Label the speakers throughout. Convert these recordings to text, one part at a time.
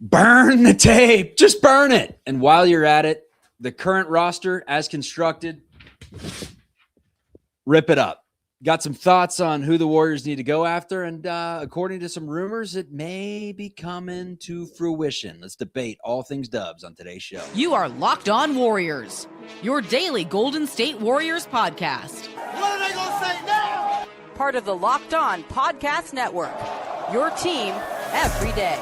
Speaker 1: Burn the tape. Just burn it. And while you're at it, the current roster as constructed, rip it up. Got some thoughts on who the Warriors need to go after, and according to some rumors, it may be coming to fruition. Let's debate all things Dubs on today's show.
Speaker 2: You are Locked On Warriors, your daily Golden State Warriors podcast.
Speaker 3: What are they going to say now?
Speaker 2: Part of the Locked On Podcast Network, your team every day.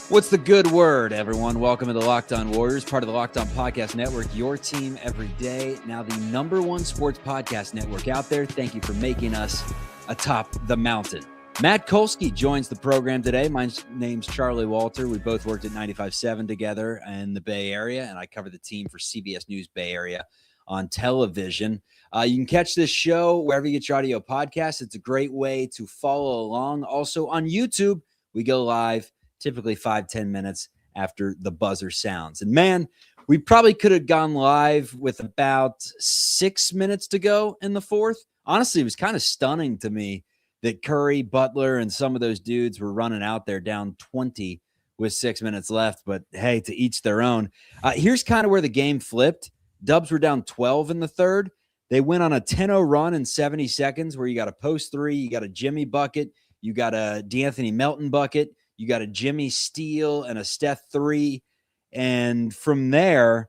Speaker 1: What's the good word, everyone? Welcome to the Locked On Warriors, part of the Locked On Podcast Network, your team every day. Now the number one sports podcast network out there. Thank you for making us atop the mountain. Matt Kolsky joins the program today. My name's Charlie Walter. We both worked at 95.7 together in the Bay Area, and I cover the team for CBS News Bay Area on television. You can catch this show wherever you get your audio podcasts. It's a great way to follow along. Also on YouTube, we go live typically 5-10 minutes after the buzzer sounds. And man, we probably could have gone live with about 6 minutes to go in the fourth. Honestly, it was kind of stunning to me that Curry, Butler, and some of those dudes were running out there down 20 with 6 minutes left. But hey, to each their own. Here's kind of where the game flipped. Dubs were down 12 in the third. They went on a 10-0 run in 70 seconds where you got a post three, you got a Jimmy bucket, you got a D'Anthony Melton bucket, you got a Jimmy steal and a Steph three. And from there,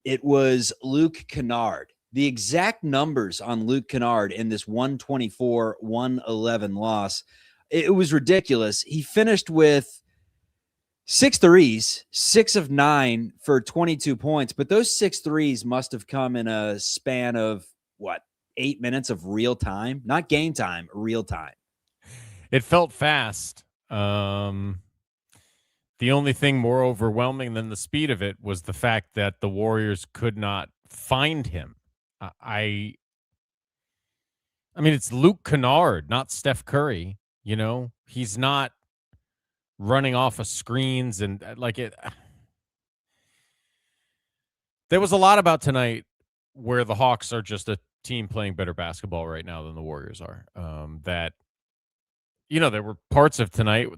Speaker 1: it was Luke Kennard. The exact numbers on Luke Kennard in this 124-111 loss, it was ridiculous. He finished with 6 threes, 6 of 9 for 22 points. But those 6 threes must have come in a span of, 8 minutes of real time? Not game time, real time.
Speaker 4: It felt fast. The only thing more overwhelming than the speed of it was the fact that the Warriors could not find him. I mean, it's Luke Kennard, not Steph Curry. You know, he's not running off of screens and like it. There was a lot about tonight where the Hawks are just a team playing better basketball right now than the Warriors are. There were parts of tonight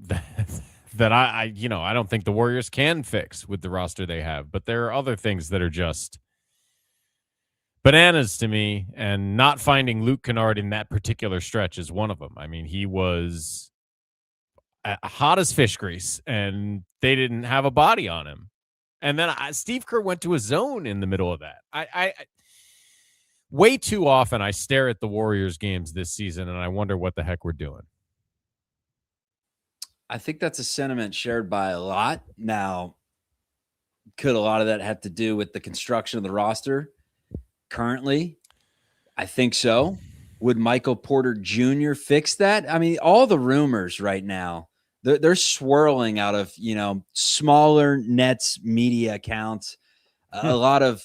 Speaker 4: that I don't think the Warriors can fix with the roster they have, but there are other things that are just bananas to me, and not finding Luke Kennard in that particular stretch is one of them. I mean, he was hot as fish grease, and they didn't have a body on him. And then Steve Kerr went to a zone in the middle of that. I way too often I stare at the Warriors games this season, and I wonder what the heck we're doing.
Speaker 1: I think that's a sentiment shared by a lot. Now, could a lot of that have to do with the construction of the roster currently? I think so. Would Michael Porter Jr. fix that? I mean, all the rumors right now, they're swirling out of, smaller Nets media accounts. A lot of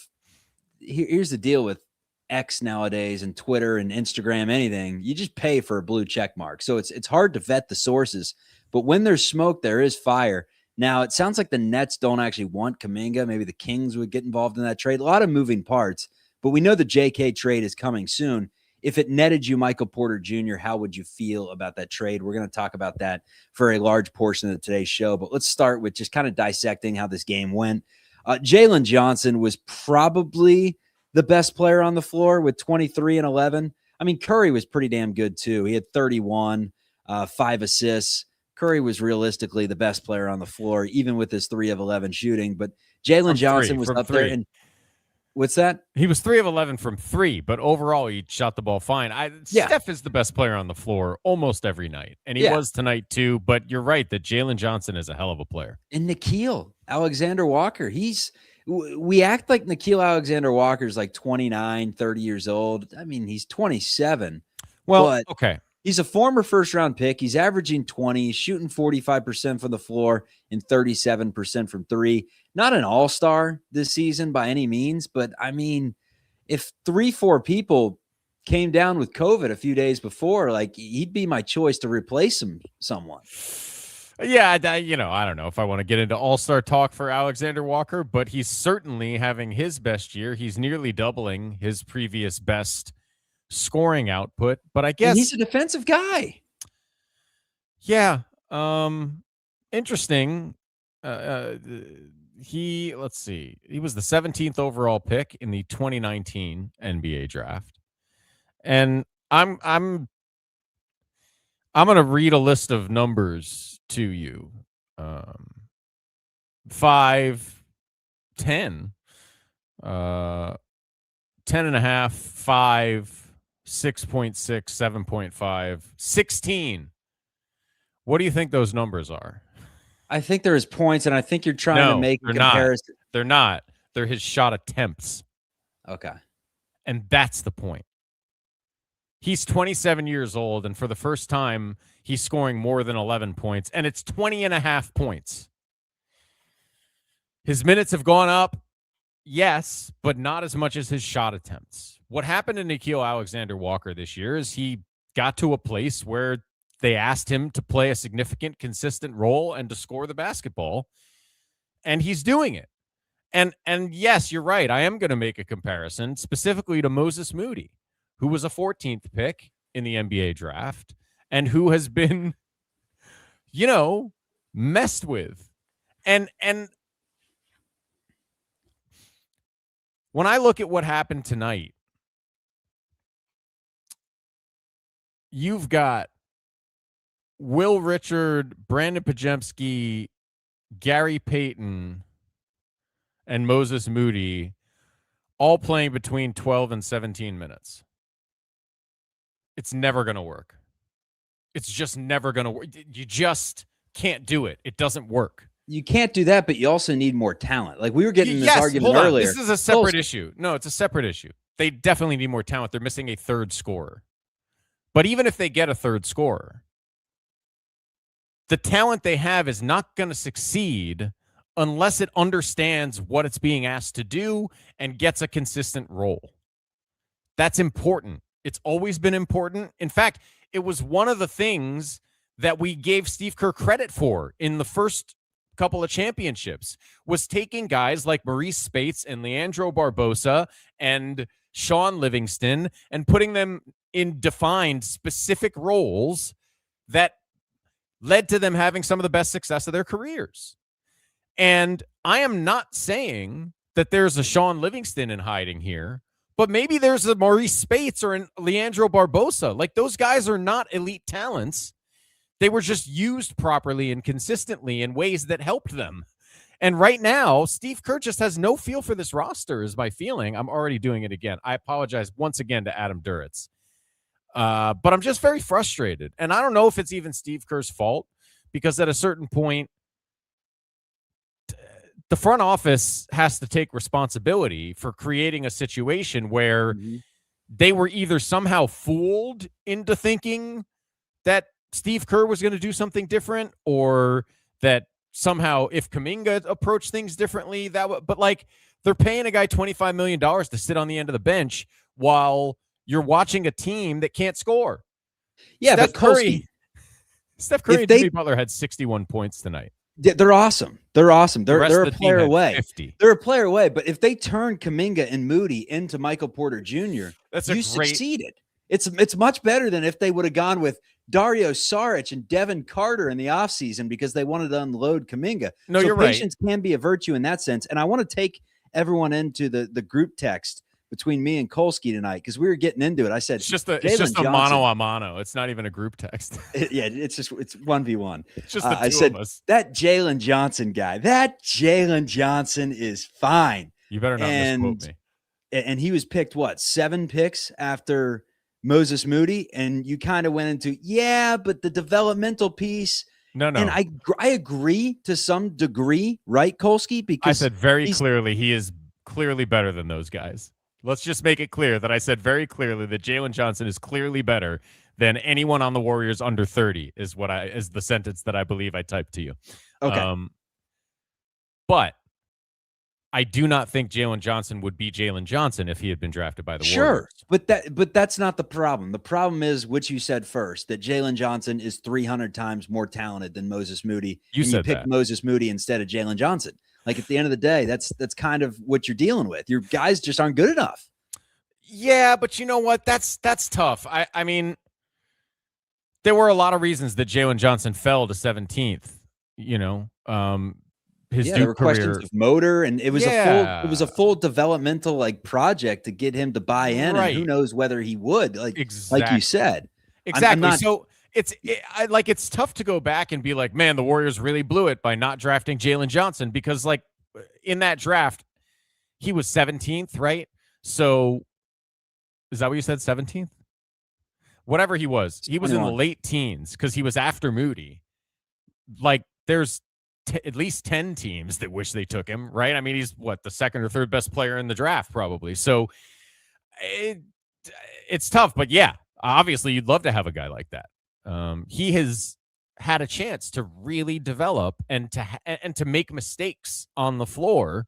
Speaker 1: here's the deal with X nowadays and Twitter and Instagram, anything. You just pay for a blue check mark. So it's hard to vet the sources. But when there's smoke, there is fire. Now, it sounds like the Nets don't actually want Kuminga. Maybe the Kings would get involved in that trade. A lot of moving parts. But we know the JK trade is coming soon. If it netted you Michael Porter Jr., how would you feel about that trade? We're going to talk about that for a large portion of today's show. But let's start with just kind of dissecting how this game went. Jalen Johnson was probably the best player on the floor with 23 and 11. I mean, Curry was pretty damn good too. He had 31, 5 assists. Curry was realistically the best player on the floor, even with his 3 of 11 shooting. But Jalen Johnson was up there. And what's that?
Speaker 4: He was 3 of 11 from 3, but overall he shot the ball fine. Steph is the best player on the floor almost every night, and he was tonight too. But you're right that Jalen Johnson is a hell of a player.
Speaker 1: And Nickeil Alexander-Walker, we act like Nickeil Alexander-Walker is like 29, 30 years old. I mean, he's 27.
Speaker 4: Well, okay.
Speaker 1: He's a former first-round pick. He's averaging 20, shooting 45% from the floor and 37% from three. Not an all-star this season by any means, but, I mean, if 3-4 people came down with COVID a few days before, like, he'd be my choice to replace someone.
Speaker 4: Yeah, I don't know if I want to get into all-star talk for Alexander Walker, but he's certainly having his best year. He's nearly doubling his previous best scoring output, but I
Speaker 1: And
Speaker 4: guess
Speaker 1: he's a defensive guy.
Speaker 4: yeah. Interesting. Let's see. He was the 17th overall pick in the 2019 NBA draft. And I'm going to read a list of numbers to you. 5, 10, 10.5, 5, 6.6, 7.5, 16. What do you think those numbers are?
Speaker 1: I think there is points, and I think you're trying to make a comparison.
Speaker 4: They're not. They're his shot attempts.
Speaker 1: Okay.
Speaker 4: And that's the point. He's 27 years old, and for the first time, he's scoring more than 11 points, and it's 20.5 points. His minutes have gone up, yes, but not as much as his shot attempts. What happened to Nickeil Alexander-Walker this year is he got to a place where they asked him to play a significant, consistent role and to score the basketball, and he's doing it. And yes, you're right. I am going to make a comparison specifically to Moses Moody, who was a 14th pick in the NBA draft and who has been, messed with. And when I look at what happened tonight, you've got Will Richard, Brandon Pajemski, Gary Payton, and Moses Moody all playing between 12 and 17 minutes. It's never going to work. It's just never going to work. You just can't do it. It doesn't work.
Speaker 1: You can't do that, but you also need more talent. Like we were getting this argument earlier.
Speaker 4: This is a separate issue. No, it's a separate issue. They definitely need more talent. They're missing a third scorer. But even if they get a third scorer, the talent they have is not going to succeed unless it understands what it's being asked to do and gets a consistent role. That's important. It's always been important. In fact, it was one of the things that we gave Steve Kerr credit for in the first couple of championships, was taking guys like Maurice Spates and Leandro Barbosa and Sean Livingston and putting them in defined specific roles that led to them having some of the best success of their careers. And I am not saying that there's a Sean Livingston in hiding here, but maybe there's a Maurice Spates or an Leandro Barbosa. Like, those guys are not elite talents. They were just used properly and consistently in ways that helped them. And right now, Steve Kerr just has no feel for this roster, is my feeling. I'm already doing it again. I apologize once again to Adam Duritz. But I'm just very frustrated. And I don't know if it's even Steve Kerr's fault, because at a certain point, the front office has to take responsibility for creating a situation where they were either somehow fooled into thinking that Steve Kerr was going to do something different, or that somehow if Kuminga approached things differently, but like, they're paying a guy $25 million to sit on the end of the bench while you're watching a team that can't score.
Speaker 1: Yeah,
Speaker 4: Steph
Speaker 1: but Kolsky,
Speaker 4: and Jimmy Butler had 61 points tonight.
Speaker 1: They're awesome. They're awesome. They're a player away.
Speaker 4: 50.
Speaker 1: They're a player away. But if they turn Kuminga and Moody into Michael Porter Jr., succeeded. It's much better than if they would have gone with Dario Saric and Devin Carter in the offseason because they wanted to unload Kuminga.
Speaker 4: No,
Speaker 1: so
Speaker 4: you're right.
Speaker 1: Patience can be a virtue in that sense. And I want to take everyone into the group text between me and Kolsky tonight, because we were getting into it. I said,
Speaker 4: it's just a mano a mano. It's not even a group text.
Speaker 1: It's 1v1.
Speaker 4: It's just the two
Speaker 1: I said,
Speaker 4: of us.
Speaker 1: that Jalen Johnson guy, is fine.
Speaker 4: You better not misquote me.
Speaker 1: And he was picked, 7 picks after Moses Moody, and you kind of went into, but the developmental piece. No. And I agree to some degree, right, Kolsky? Because
Speaker 4: I said very clearly he is clearly better than those guys. Let's just make it clear that I said very clearly that Jalen Johnson is clearly better than anyone on the Warriors under 30 is the sentence that I believe I typed to you.
Speaker 1: Okay.
Speaker 4: But I do not think Jalen Johnson would be Jalen Johnson if he had been drafted by the Warriors.
Speaker 1: But that's not the problem. The problem is what you said first, that Jalen Johnson is 300 times more talented than Moses Moody.
Speaker 4: You picked
Speaker 1: that. Moses Moody instead of Jalen Johnson. Like, at the end of the day, that's kind of what you're dealing with. Your guys just aren't good enough.
Speaker 4: Yeah, but you know what? That's tough. I mean, there were a lot of reasons that Jalen Johnson fell to 17th. You know, his
Speaker 1: Yeah, there
Speaker 4: Duke
Speaker 1: were questions
Speaker 4: career.
Speaker 1: of motor, and it was a
Speaker 4: Yeah,
Speaker 1: full developmental like project to get him to buy in, and who
Speaker 4: right.
Speaker 1: knows whether he would. Like you
Speaker 4: Exactly.
Speaker 1: said, I'm
Speaker 4: Exactly.
Speaker 1: not.
Speaker 4: So it's tough to go back and be like, man, the Warriors really blew it by not drafting Jalen Johnson because like in that draft, he was 17th, right? So is that what you said? 17th? Whatever he was in the
Speaker 1: 21.
Speaker 4: late teens because he was after Moody. Like there's at least 10 teams that wish they took him, right? I mean, he's what, the second or third best player in the draft, probably. So it's tough, but yeah, obviously you'd love to have a guy like that. He has had a chance to really develop and to make mistakes on the floor,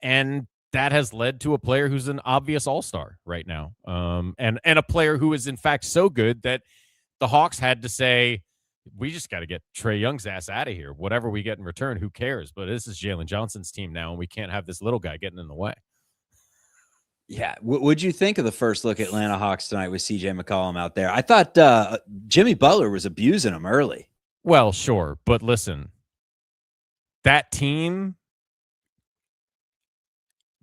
Speaker 4: and that has led to a player who's an obvious all-star right now. And a player who is in fact so good that the Hawks had to say, we just got to get Trae Young's ass out of here. Whatever we get in return, who cares? But this is Jalen Johnson's team now, and we can't have this little guy getting in the way.
Speaker 1: Yeah. What'd you think of the first look at Atlanta Hawks tonight with CJ McCollum out there? I thought Jimmy Butler was abusing him early.
Speaker 4: Well, sure. But listen, that team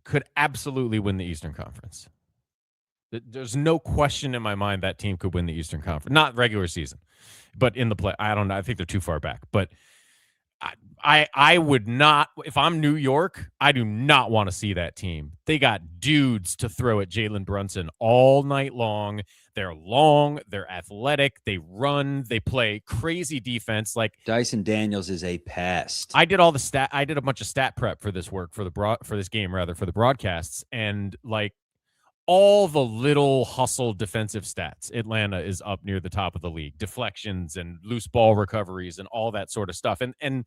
Speaker 4: could absolutely win the Eastern Conference. There's no question in my mind that team could win the Eastern Conference. Not regular season, but in the play. I don't know. I think they're too far back. But I would not, if I'm New York, I do not want to see that team. They got dudes to throw at Jalen Brunson all night long. They're long, they're athletic, they run, they play crazy defense. Like
Speaker 1: Dyson Daniels is a pest.
Speaker 4: I did a bunch of stat prep for this work for this game for the broadcasts, and like all the little hustle defensive stats, Atlanta is up near the top of the league. Deflections and loose ball recoveries and all that sort of stuff. And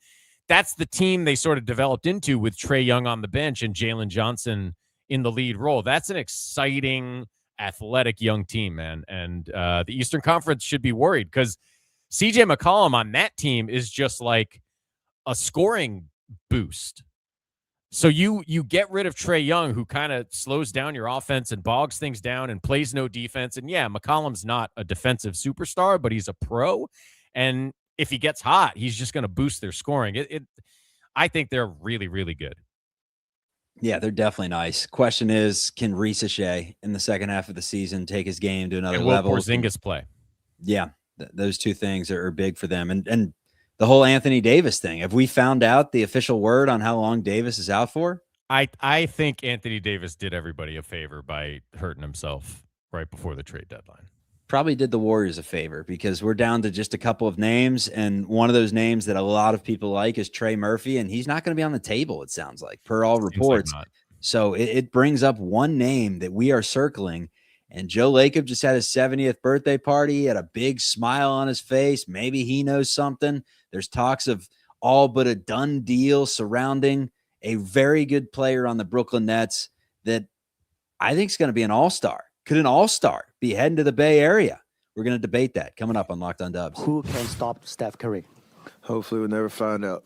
Speaker 4: that's the team they sort of developed into with Trae Young on the bench and Jalen Johnson in the lead role. That's an exciting, athletic young team, man. And the Eastern Conference should be worried because CJ McCollum on that team is just like a scoring boost. So you get rid of Trae Young, who kind of slows down your offense and bogs things down and plays no defense. And yeah, McCollum's not a defensive superstar, but he's a pro. And if he gets hot, he's just going to boost their scoring. I think they're really, really good.
Speaker 1: Yeah, they're definitely nice. Question is, can Ricochet in the second half of the season take his game to another level?
Speaker 4: Porzingis play.
Speaker 1: Yeah, those two things are big for them. And the whole Anthony Davis thing. Have we found out the official word on how long Davis is out for?
Speaker 4: I think Anthony Davis did everybody a favor by hurting himself right before the trade deadline.
Speaker 1: Probably did the Warriors a favor because we're down to just a couple of names, and one of those names that a lot of people like is Trey Murphy, and he's not going to be on the table, it sounds like, per all reports.
Speaker 4: Like
Speaker 1: so it brings up one name that we are circling, and Joe Lacob just had his 70th birthday party. He had a big smile on his face. Maybe he knows something. There's talks of all but a done deal surrounding a very good player on the Brooklyn Nets that I think is going to be an all-star. Could an all-star be heading to the Bay Area? We're going to debate that coming up on Locked on Dubs.
Speaker 5: Who can stop Steph Curry?
Speaker 3: Hopefully we'll never find out.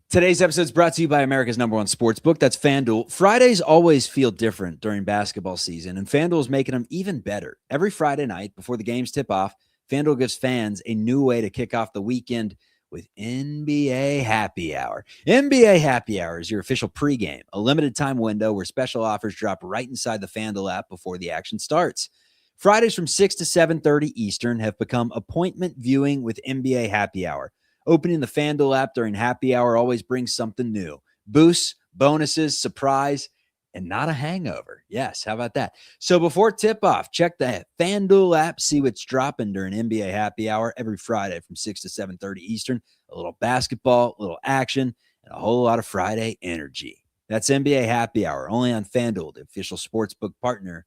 Speaker 1: Today's episode is brought to you by America's #1 sportsbook. That's FanDuel. Fridays always feel different during basketball season, and FanDuel is making them even better. Every Friday night before the games tip off, FanDuel gives fans a new way to kick off the weekend with NBA Happy Hour. NBA Happy Hour is your official pregame, a limited time window where special offers drop right inside the FanDuel app before the action starts. Fridays from 6 to 7:30 Eastern have become appointment viewing with NBA Happy Hour. Opening the FanDuel app during Happy Hour always brings something new. Boosts, bonuses, surprise, and not a hangover. Yes, how about that? So before tip-off, check the FanDuel app, see what's dropping during NBA Happy Hour every Friday from 6 to 7:30 Eastern. A little basketball, a little action, and a whole lot of Friday energy. That's NBA Happy Hour, only on FanDuel, the official sportsbook partner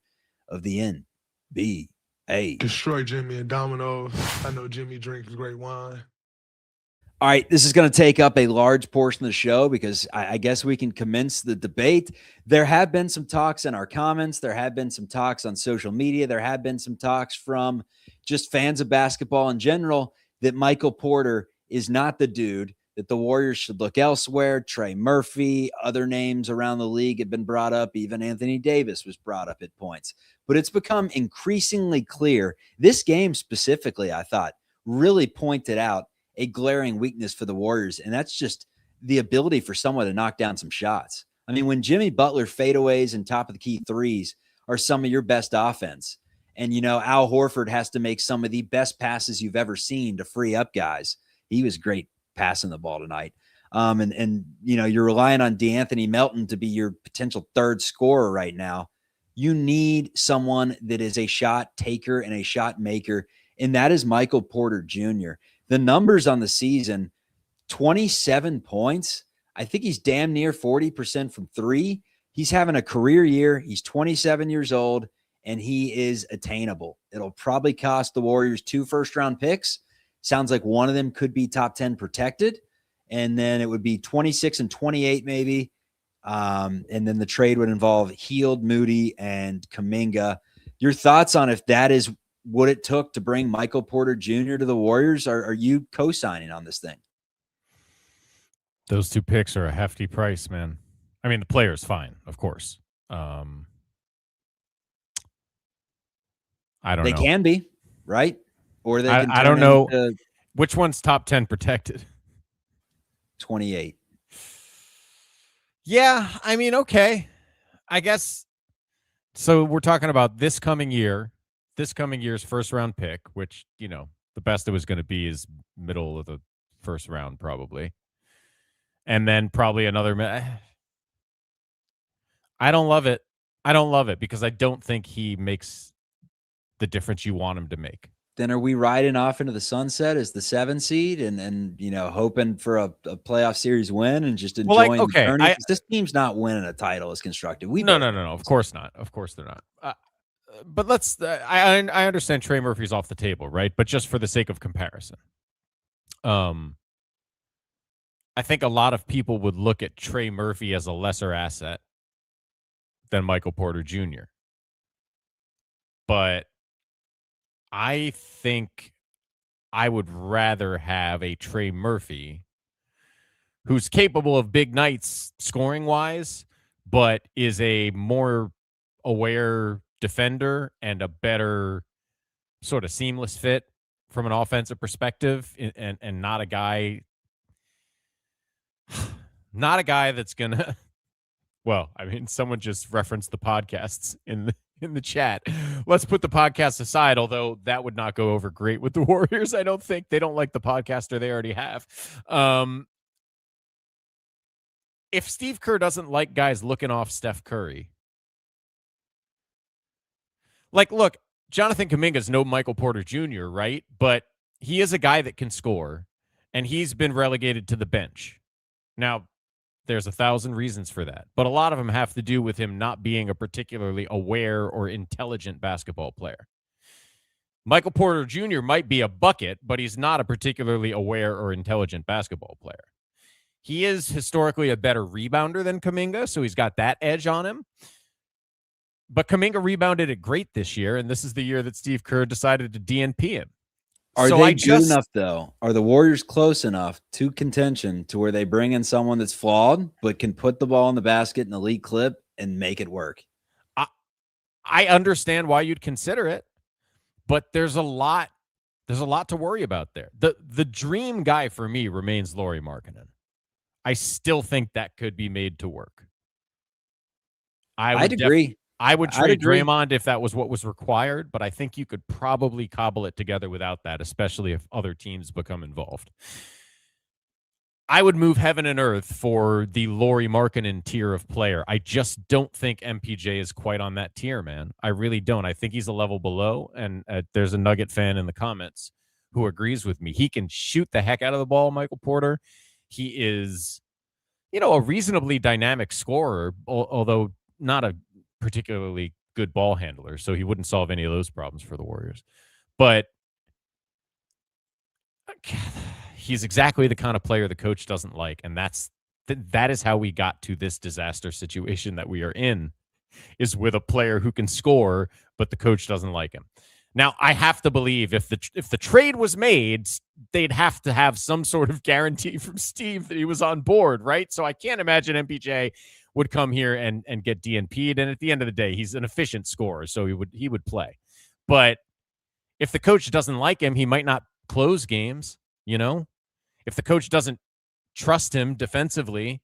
Speaker 1: of the NBA.
Speaker 6: Destroy Jimmy and Domino's. I know Jimmy drinks great wine.
Speaker 1: All right, this is going to take up a large portion of the show because I guess we can commence the debate. There have been some talks in our comments. There have been some talks on social media. There have been some talks from just fans of basketball in general that Michael Porter is not the dude that the Warriors should look elsewhere. Trey Murphy, other names around the league have been brought up. Even Anthony Davis was brought up at points. But it's become increasingly clear. This game specifically, I thought, really pointed out a glaring weakness for the Warriors, and that's just the ability for someone to knock down some shots. I mean, when Jimmy Butler fadeaways and top of the key threes are some of your best offense, and, Al Horford has to make some of the best passes you've ever seen to free up guys. He was great passing the ball tonight. And you're relying on DeAnthony Melton to be your potential third scorer right now. You need someone that is a shot taker and a shot maker, and that is Michael Porter Jr. The numbers on the season, 27 points. I think he's damn near 40% from three. He's having a career year. He's 27 years old, and he is attainable. It'll probably cost the Warriors 2 first-round picks. Sounds like one of them could be top 10 protected, and then it would be 26 and 28 maybe. And then the trade would involve Hield, Moody, and Kuminga. Your thoughts on if that is what it took to bring Michael Porter Jr. to the Warriors? Are you co-signing on this thing?
Speaker 4: Those 2 picks are a hefty price, man. I mean, the player's fine, of course. I don't know.
Speaker 1: They can be, right? Or they can
Speaker 4: I don't know. Which one's top 10 protected?
Speaker 1: 28.
Speaker 4: Yeah, I mean, okay. I guess. So we're talking about this coming year's first round pick, which, the best it was going to be is middle of the first round, probably. And then probably another. I don't love it. Because I don't think he makes the difference you want him to make.
Speaker 1: Then are we riding off into the sunset as the 7 seed and hoping for a playoff series win and just enjoying the journey? This team's not winning a title as constructive. No.
Speaker 4: Of course not. Of course they're not. But let's. I understand Trey Murphy's off the table, right? But just for the sake of comparison, I think a lot of people would look at Trey Murphy as a lesser asset than Michael Porter Jr. But I think I would rather have a Trey Murphy who's capable of big nights scoring-wise, but is a more aware defender and a better sort of seamless fit from an offensive perspective, and not a guy that's going to – well, I mean, someone just referenced the podcasts in the chat. Let's put the podcast aside, although that would not go over great with the Warriors. I don't think they don't like the podcaster they already have. If Steve Kerr doesn't like guys looking off Steph Curry, look, Jonathan Kuminga's no Michael Porter Jr., right? But he is a guy that can score, and he's been relegated to the bench. Now, there's 1,000 reasons for that, but a lot of them have to do with him not being a particularly aware or intelligent basketball player. Michael Porter Jr. might be a bucket, but he's not a particularly aware or intelligent basketball player. He is historically a better rebounder than Kuminga, so he's got that edge on him. But Kuminga rebounded it great this year, and this is the year that Steve Kerr decided to DNP him.
Speaker 1: Are they good enough, though? Are the Warriors close enough to contention to where they bring in someone that's flawed but can put the ball in the basket in an elite clip and make it work?
Speaker 4: I understand why you'd consider it, but there's a lot to worry about there. The dream guy for me remains Lauri Markkanen. I still think that could be made to work.
Speaker 1: I'd agree.
Speaker 4: I would trade Draymond if that was what was required, but I think you could probably cobble it together without that, especially if other teams become involved. I would move heaven and earth for the Lauri Markkanen tier of player. I just don't think MPJ is quite on that tier, man. I really don't. I think he's a level below, and there's a Nugget fan in the comments who agrees with me. He can shoot the heck out of the ball, Michael Porter. He is, a reasonably dynamic scorer, although not a particularly good ball handler, so he wouldn't solve any of those problems for the Warriors. But he's exactly the kind of player the coach doesn't like, and that is how we got to this disaster situation that we are in, is with a player who can score, but the coach doesn't like him. Now, I have to believe if the trade was made, they'd have to have some sort of guarantee from Steve that he was on board, right? So I can't imagine MPJ would come here and get DNP'd. And at the end of the day, he's an efficient scorer, so he would play. But if the coach doesn't like him, he might not close games, you know? If the coach doesn't trust him defensively,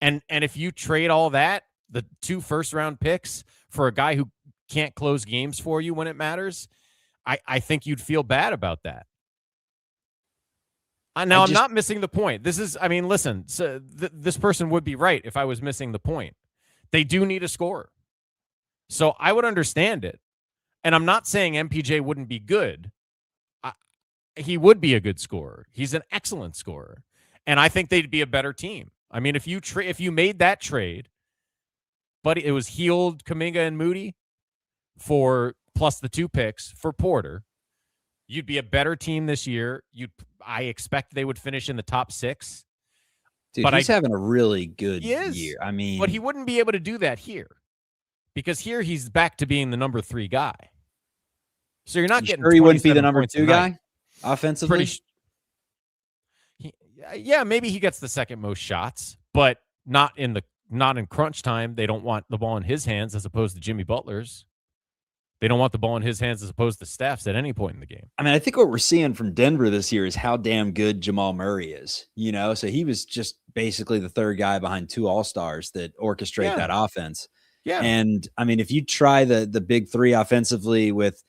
Speaker 4: and if you trade all that, the 2 first-round picks for a guy who can't close games for you when it matters, I think you'd feel bad about that. I'm not missing the point. Listen, so this person would be right if I was missing the point. They do need a scorer. So I would understand it. And I'm not saying MPJ wouldn't be good. He would be a good scorer. He's an excellent scorer. And I think they'd be a better team. I mean, if you made that trade, but it was Heald, Kuminga, and Moody for plus the 2 picks for Porter, you'd be a better team this year. I expect they would finish in the top 6.
Speaker 1: Dude,
Speaker 4: but
Speaker 1: he's having a really good
Speaker 4: year.
Speaker 1: I mean,
Speaker 4: but he wouldn't be able to do that here because here he's back to being the number 3 guy. So you're not getting.
Speaker 1: Sure, he wouldn't be the number 2 guy offensively.
Speaker 4: Yeah, maybe he gets the second most shots, but not in crunch time. They don't want the ball in his hands as opposed to Jimmy Butler's. They don't want the ball in his hands as opposed to Steph's at any point in the game.
Speaker 1: I mean, I think what we're seeing from Denver this year is how damn good Jamal Murray is. You know, so he was just basically the 3rd guy behind 2 all-stars that orchestrate that offense.
Speaker 4: Yeah.
Speaker 1: And I mean, if you try the big 3 offensively with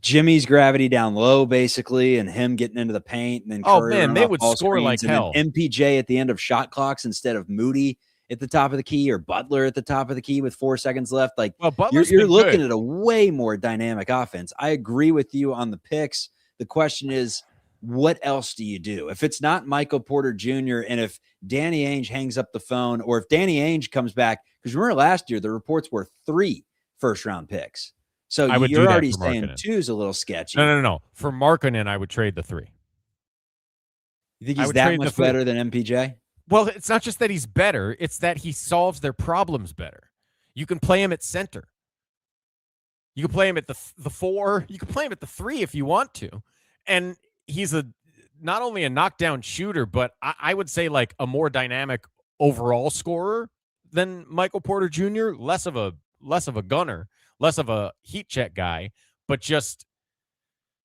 Speaker 1: Jimmy's gravity down low, basically, and him getting into the paint, and then
Speaker 4: they would score like hell.
Speaker 1: MPJ at the end of shot clocks instead of Moody at the top of the key or Butler at the top of the key with 4 seconds left. Like, you're looking at a way more dynamic offense. I agree with you on the picks. The question is, what else do you do? If it's not Michael Porter Jr. and if Danny Ainge hangs up the phone, or if Danny Ainge comes back, because remember last year the reports were 3 first-round picks. So you're already saying 2 is a little sketchy.
Speaker 4: No. For Markkanen, I would trade the 3.
Speaker 1: You think he's that much better than MPJ?
Speaker 4: Well, it's not just that he's better. It's that he solves their problems better. You can play him at center. You can play him at the 4. You can play him at the 3 if you want to. And he's not only a knockdown shooter, but I would say like a more dynamic overall scorer than Michael Porter Jr. Less of a gunner. Less of a heat check guy, but just,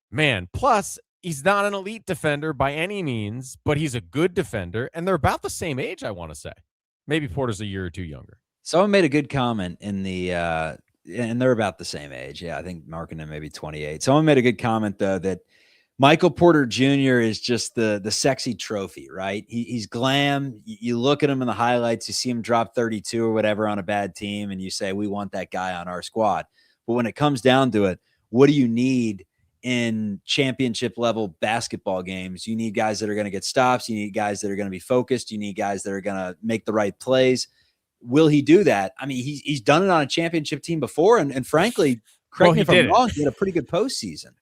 Speaker 4: man, plus he's not an elite defender by any means, but he's a good defender, and they're about the same age, I want to say. Maybe Porter's a year or 2 younger.
Speaker 1: Someone made a good comment in the and they're about the same age. Yeah, I think Markkanen maybe 28. Someone made a good comment, though, that Michael Porter Jr. is just the sexy trophy, right? He's glam. You look at him in the highlights, you see him drop 32 or whatever on a bad team, and you say, we want that guy on our squad. But when it comes down to it, what do you need in championship level basketball games? You need guys that are going to get stops. You need guys that are going to be focused. You need guys that are going to make the right plays. Will he do that? I mean, he's done it on a championship team before, and frankly, correct me if I'm wrong, he had a pretty good postseason.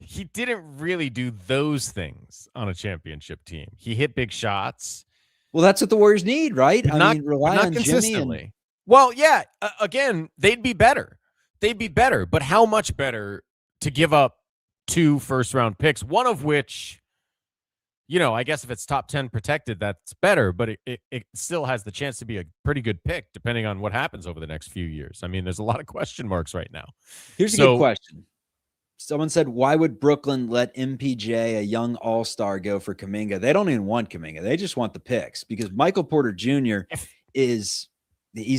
Speaker 4: He didn't really do those things on a championship team. He hit big shots.
Speaker 1: Well, that's what the Warriors need, right? I mean, rely on
Speaker 4: consistently.
Speaker 1: Jimmy.
Speaker 4: Well, yeah. Again, they'd be better. But how much better to give up 2 first-round picks, one of which, you know, I guess if it's top 10 protected, that's better, but it still has the chance to be a pretty good pick depending on what happens over the next few years. I mean, there's a lot of question marks right now.
Speaker 1: Here's a good question. Someone said, why would Brooklyn let MPJ, a young all-star, go for Kuminga? They don't even want Kuminga. They just want the picks because Michael Porter Jr. he's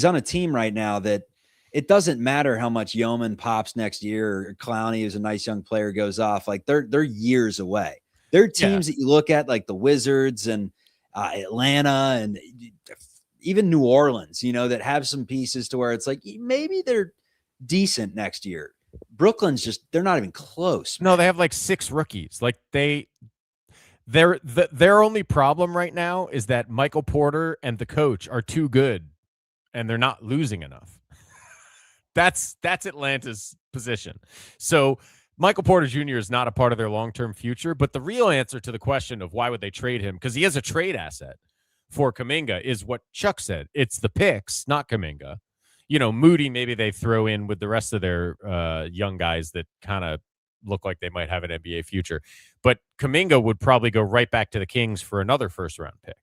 Speaker 1: on a team right now that it doesn't matter how much Yeoman pops next year or Clowney, who's a nice young player, goes off. Like they're years away. There are teams that you look at like the Wizards and Atlanta and even New Orleans, you know, that have some pieces to where it's like maybe they're decent next year. Brooklyn's they're not even close.
Speaker 4: Man. No, they have like 6 rookies. Like their only problem right now is that Michael Porter and the coach are too good and they're not losing enough. That's Atlanta's position. So Michael Porter Jr. is not a part of their long-term future, but the real answer to the question of why would they trade him, because he is a trade asset for Kuminga, is what Chuck said. It's the picks, not Kuminga. Moody, maybe they throw in with the rest of their young guys that kind of look like they might have an NBA future. But Kuminga would probably go right back to the Kings for another first round pick.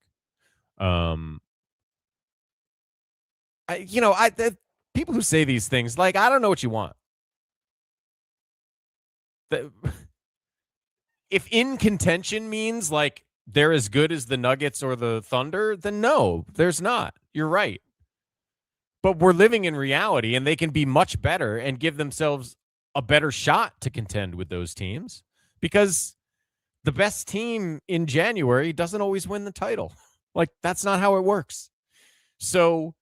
Speaker 4: The people who say these things, like, I don't know what you want. If in contention means like they're as good as the Nuggets or the Thunder, then no, there's not. You're right. But we're living in reality, and they can be much better and give themselves a better shot to contend with those teams, because the best team in January doesn't always win the title. Like, that's not how it works. So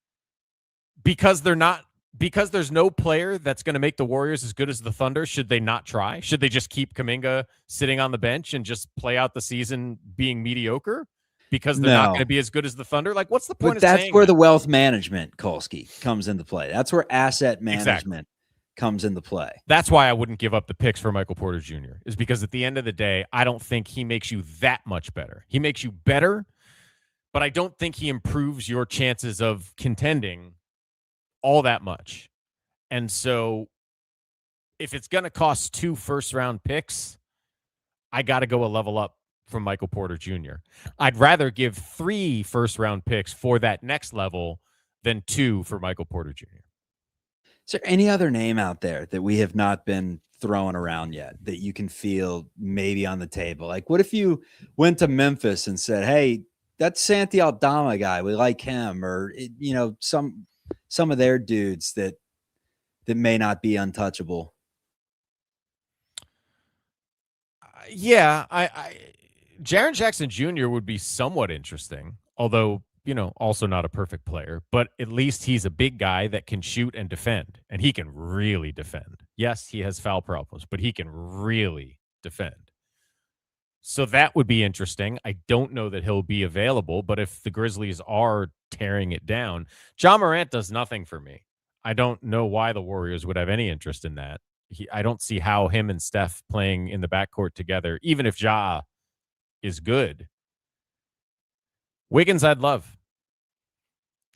Speaker 4: because there's no player that's going to make the Warriors as good as the Thunder, should they not try? Should they just keep Kuminga sitting on the bench and just play out the season being mediocre because they're not going to be as good as the Thunder? Like, what's the point of saying
Speaker 1: that's where the wealth management, Kolsky, comes into play. That's where asset management comes into play.
Speaker 4: That's why I wouldn't give up the picks for Michael Porter Jr., is because at the end of the day, I don't think he makes you that much better. He makes you better, but I don't think he improves your chances of contending all that much. And so if it's going to cost 2 first-round picks, I got to go a level up from Michael Porter Jr. I'd rather give 3 first-round picks for that next level than 2 for Michael Porter Jr.
Speaker 1: Is there any other name out there that we have not been throwing around yet that you can feel maybe on the table? Like, what if you went to Memphis and said, hey, that's Santi Aldama guy, we like him, or, some of their dudes that may not be untouchable?
Speaker 4: Jaren Jackson Jr. would be somewhat interesting, although, also not a perfect player, but at least he's a big guy that can shoot and defend, and he can really defend. Yes, he has foul problems, but he can really defend. So that would be interesting. I don't know that he'll be available, but if the Grizzlies are tearing it down, John Morant does nothing for me. I don't know why the Warriors would have any interest in that. I don't see how him and Steph playing in the backcourt together, even if Ja is good. Wiggins, I'd love.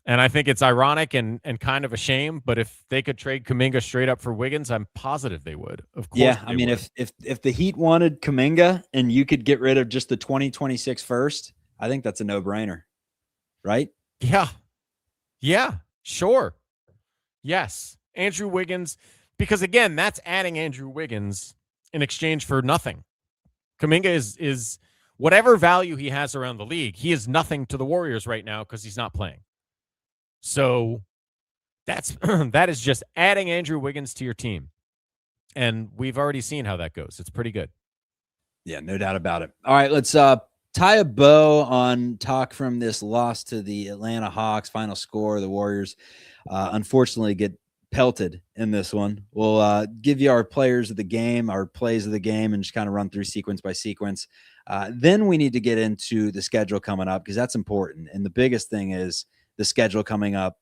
Speaker 4: And I think it's ironic and kind of a shame, but if they could trade Kuminga straight up for Wiggins, I'm positive they would. Of course.
Speaker 1: Yeah, I mean, if the Heat wanted Kuminga and you could get rid of just the 2026 first, I think that's a no-brainer, right?
Speaker 4: Yeah, sure. Yes, Andrew Wiggins, because again, that's adding Andrew Wiggins in exchange for nothing. Kuminga is whatever value he has around the league, he is nothing to the Warriors right now because he's not playing. So that is just adding Andrew Wiggins to your team. And we've already seen how that goes. It's pretty good.
Speaker 1: Yeah, no doubt about it. All right, let's tie a bow on talk from this loss to the Atlanta Hawks. Final score, the Warriors unfortunately get pelted in this one. We'll give you our players of the game, our plays of the game, and just kind of run through sequence by sequence. Then we need to get into the schedule coming up, because that's important. And the biggest thing is the schedule coming up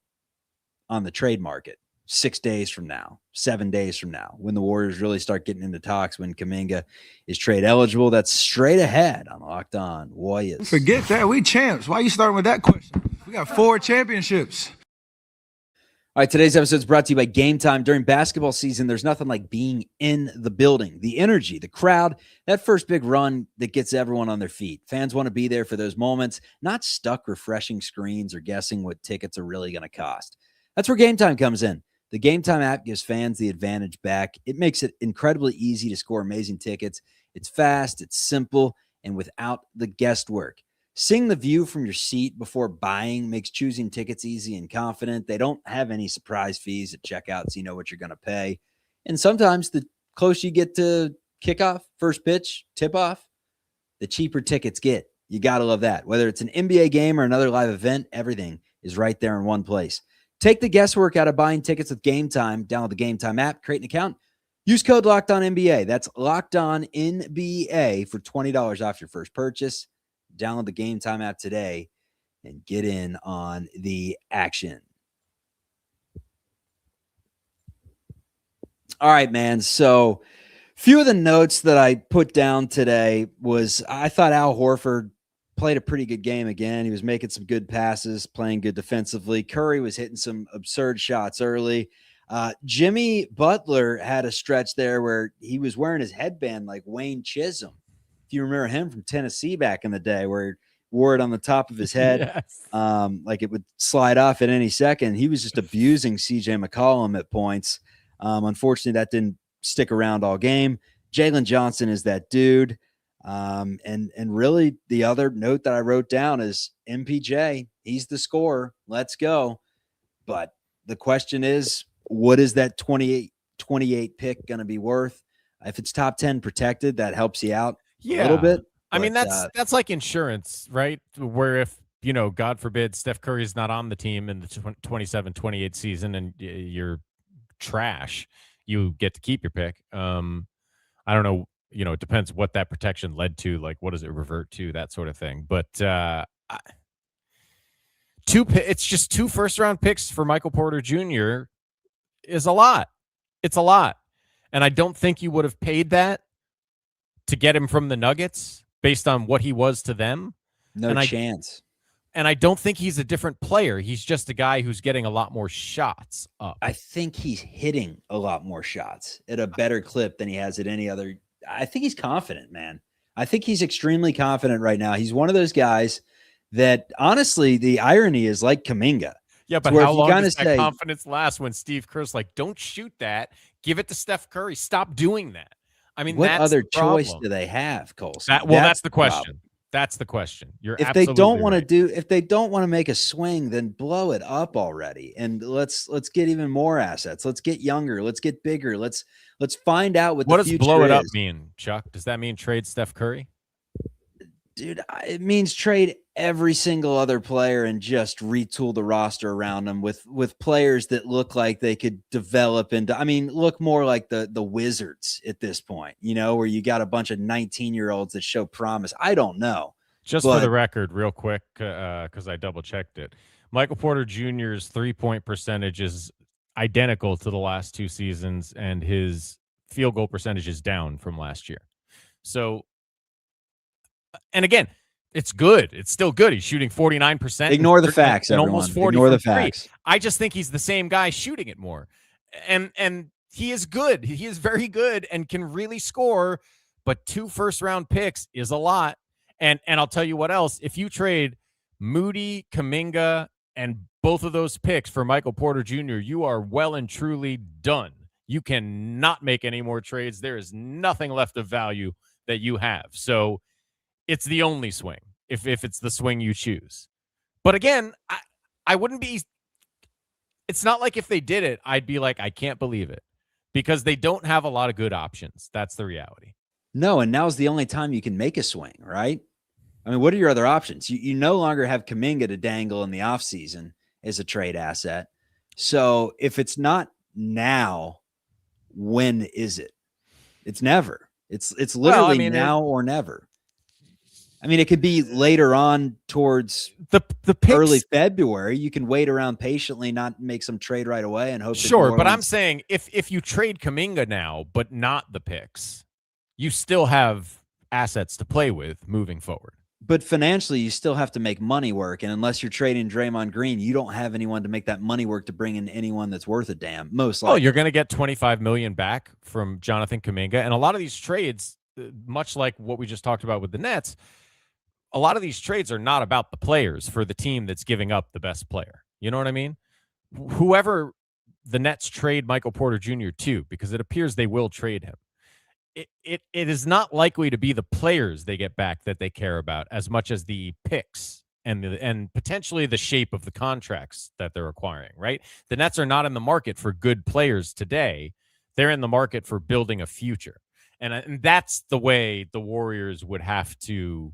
Speaker 1: on the trade market 6 days from now, 7 days from now, when the Warriors really start getting into talks, when Kuminga is trade eligible. That's straight ahead on Locked On Warriors.
Speaker 7: Forget that. We champs. Why are you starting with that question? We got 4 championships.
Speaker 1: All right, today's episode is brought to you by Gametime. During basketball season, there's nothing like being in the building. The energy, the crowd, that first big run that gets everyone on their feet. Fans want to be there for those moments, not stuck refreshing screens or guessing what tickets are really going to cost. That's where Gametime comes in. The Gametime app gives fans the advantage back. It makes it incredibly easy to score amazing tickets. It's fast, it's simple, and without the guesswork. Seeing the view from your seat before buying makes choosing tickets easy and confident. They don't have any surprise fees at checkout, so you know what you're going to pay. And sometimes the closer you get to kickoff, first pitch, tip-off, the cheaper tickets get. You got to love that. Whether it's an NBA game or another live event, everything is right there in one place. Take the guesswork out of buying tickets with Gametime. Download the Gametime app, create an account, use code LOCKEDONNBA. That's LOCKEDONNBA for $20 off your first purchase. Download the Gametime app today and get in on the action. All right, man. So few of the notes that I put down today was, I thought Al Horford played a pretty good game again. He was making some good passes, playing good defensively. Curry was hitting some absurd shots early. Jimmy Butler had a stretch there where he was wearing his headband like Wayne Chisholm. If you remember him from Tennessee back in the day, where he wore it on the top of his head,
Speaker 4: Yes.
Speaker 1: like it would slide off at any second. He was just abusing CJ McCollum at points. Unfortunately, that didn't stick around all game. Jalen Johnson is that dude. And really the other note that I wrote down is MPJ. He's the scorer. Let's go. But the question is, what is that 28 pick going to be worth? If it's top 10 protected, that helps you out a little bit.
Speaker 4: I mean,
Speaker 1: But,
Speaker 4: that's like insurance, right? Where if, God forbid, Steph Curry's not on the team in the 27-28 season and you're trash, you get to keep your pick. I don't know. It depends what that protection led to. Like, what does it revert to? That sort of thing. But it's just 2 first-round picks for Michael Porter Jr. is a lot. It's a lot. And I don't think you would have paid that to get him from the Nuggets based on what he was to them.
Speaker 1: No chance.
Speaker 4: And I don't think he's a different player. He's just a guy who's getting a lot more shots up.
Speaker 1: I think he's hitting a lot more shots at a better clip than he has at any other. I think he's confident, man. I think he's extremely confident right now. He's one of those guys that, honestly, the irony is like Kuminga.
Speaker 4: Yeah, but how long does that confidence last when Steve Kerr's like, don't shoot that, give it to Steph Curry, stop doing that? I mean,
Speaker 1: what
Speaker 4: that's
Speaker 1: other
Speaker 4: the problem.
Speaker 1: choice do they have, Kolsky?
Speaker 4: That's the question. That's the question.
Speaker 1: If they don't want to make a swing, then blow it up already. And let's get even more assets. Let's get younger. Let's get bigger. Let's find out what the future is.
Speaker 4: What does blow it up mean, Chuck? Does that mean trade Steph Curry?
Speaker 1: Dude, it means trade every single other player and just retool the roster around them with players that look like they could develop into, look more like the Wizards at this point, where you got a bunch of 19-year-olds that show promise. I don't know.
Speaker 4: For the record, real quick, because I double-checked it, Michael Porter Jr.'s three-point percentage is identical to the last 2 seasons, and his field goal percentage is down from last year. So, and again, it's good. It's still good. He's shooting 49%.
Speaker 1: Ignore the facts,
Speaker 4: and
Speaker 1: everyone.
Speaker 4: Almost 40.
Speaker 1: Ignore the facts.
Speaker 4: I just think he's the same guy shooting it more. And he is good. He is very good and can really score, but 2 first-round picks is a lot. And I'll tell you what else. If you trade Moody, Kuminga, and both of those picks for Michael Porter Jr., you are well and truly done. You cannot make any more trades. There is nothing left of value that you have. So it's the only swing if it's the swing you choose. But again, I wouldn't be. It's not like if they did it, I'd be like, I can't believe it, because they don't have a lot of good options. That's the reality.
Speaker 1: No, and now's the only time you can make a swing, right? What are your other options? You no longer have Kuminga to dangle in the offseason as a trade asset. So if it's not now, when is it? It's never. It's literally now or never. It could be later on towards
Speaker 4: the picks,
Speaker 1: early February. You can wait around patiently, not make some trade right away and hope.
Speaker 4: Sure, but I'm saying if you trade Kuminga now, but not the picks, you still have assets to play with moving forward.
Speaker 1: But financially, you still have to make money work. And unless you're trading Draymond Green, you don't have anyone to make that money work to bring in anyone that's worth a damn. Most likely.
Speaker 4: Oh, you're going to get $25 million back from Jonathan Kuminga. And a lot of these trades, much like what we just talked about with the Nets, a lot of these trades are not about the players for the team that's giving up the best player. You know what I mean? Whoever the Nets trade Michael Porter Jr. to, because it appears they will trade him, it is not likely to be the players they get back that they care about as much as the picks and potentially the shape of the contracts that they're acquiring, right? The Nets are not in the market for good players today. They're in the market for building a future. And that's the way the Warriors would have to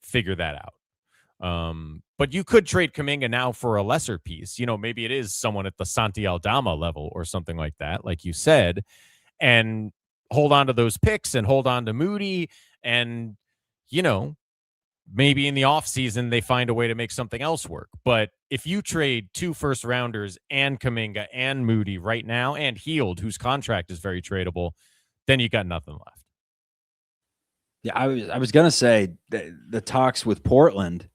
Speaker 4: figure that out. But you could trade Kuminga now for a lesser piece. Maybe it is someone at the Santi Aldama level or something like that, like you said, and hold on to those picks and hold on to Moody. And, maybe in the offseason they find a way to make something else work. But if you trade 2 first rounders and Kuminga and Moody right now and Hield, whose contract is very tradable, then you got nothing left.
Speaker 1: Yeah, I was gonna say the talks with Portland,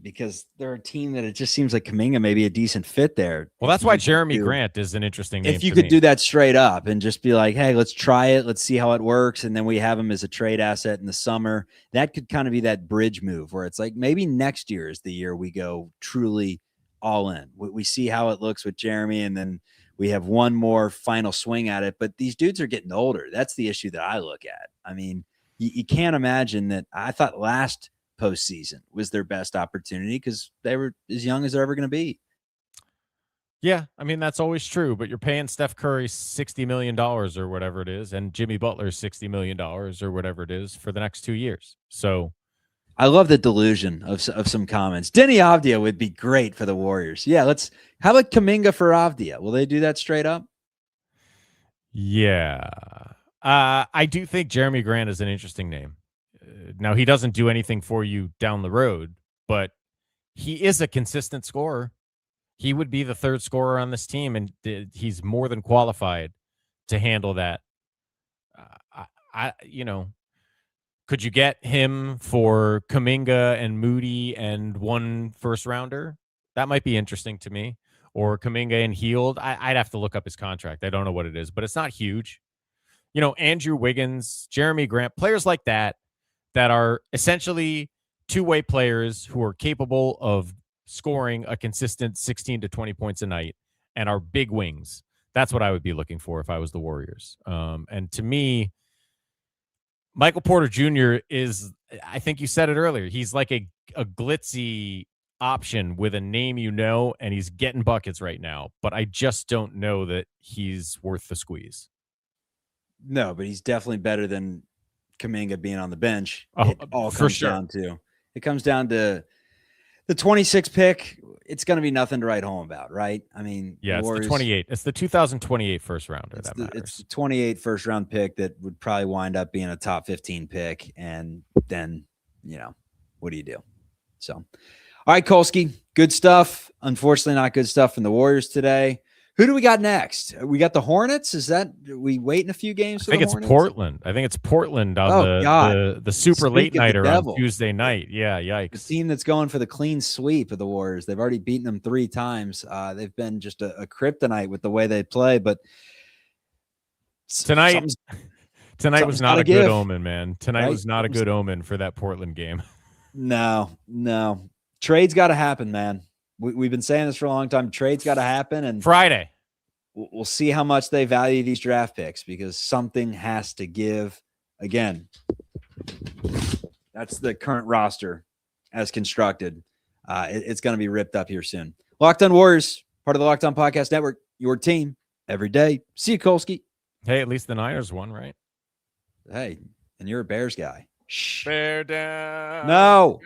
Speaker 1: because they're a team that it just seems like Kuminga may be a decent fit there.
Speaker 4: Well, that's why Jeremy Grant is an interesting name.
Speaker 1: If you
Speaker 4: to
Speaker 1: could
Speaker 4: me.
Speaker 1: do that straight up and just be like, hey, let's try it, let's see how it works, and then we have him as a trade asset in the summer, that could kind of be that bridge move where it's like maybe next year is the year we go truly all in. We see how it looks with Jeremy, and then we have one more final swing at it. But these dudes are getting older. That's the issue that I look at. I mean, you can't imagine that. I thought last postseason was their best opportunity because they were as young as they're ever going to be.
Speaker 4: Yeah, I mean, that's always true, but you're paying Steph Curry $60 million or whatever it is, and Jimmy Butler $60 million or whatever it is for the next 2 years. So
Speaker 1: I love the delusion of some comments. Denny Avdia would be great for the Warriors. Yeah, how about Kuminga for Avdia? Will they do that straight up?
Speaker 4: yeah, I do think Jeremy Grant is an interesting name. Now, he doesn't do anything for you down the road, but he is a consistent scorer. He would be the third scorer on this team, and he's more than qualified to handle that. Could you get him for Kuminga and Moody and one first rounder? That might be interesting to me. Or Kuminga and Heald. I'd have to look up his contract. I don't know what it is, but it's not huge. Andrew Wiggins, Jeremy Grant, players like that are essentially two-way players who are capable of scoring a consistent 16 to 20 points a night and are big wings. That's what I would be looking for if I was the Warriors. And to me, Michael Porter Jr. is, I think you said it earlier, he's like a glitzy option with a name, and he's getting buckets right now, but I just don't know that he's worth the squeeze.
Speaker 1: No, but he's definitely better than Kuminga being on the bench. It comes down to the 26 pick. It's going to be nothing to write home about, right? I mean,
Speaker 4: yeah, it's the 28. It's the 2028 first rounder that matters.
Speaker 1: It's the 28 first round pick that would probably wind up being a top 15 pick. And then, what do you do? So, all right, Kolsky, good stuff. Unfortunately, not good stuff from the Warriors today. Who do we got next? We got the Hornets. Are we waiting a few games for the Hornets?
Speaker 4: I think it's Portland on the super late nighter on Tuesday night. Yeah, yikes.
Speaker 1: The team that's going for the clean sweep of the Warriors. They've already beaten them 3 times. They've been just a kryptonite with the way they play. But
Speaker 4: tonight was not a good omen, man. Tonight was not a good omen for that Portland game.
Speaker 1: No. Trade's got to happen, man. We've been saying this for a long time. Trade's got to happen, and
Speaker 4: Friday
Speaker 1: we'll see how much they value these draft picks because something has to give. Again, that's the current roster as constructed. It's going to be ripped up here soon. Locked On Warriors, part of the Locked On Podcast Network, your team every day. See you, Kolsky.
Speaker 4: Hey, at least the Niners won, right?
Speaker 1: Hey, and you're a Bears guy.
Speaker 4: Shh. Bear down.
Speaker 1: No.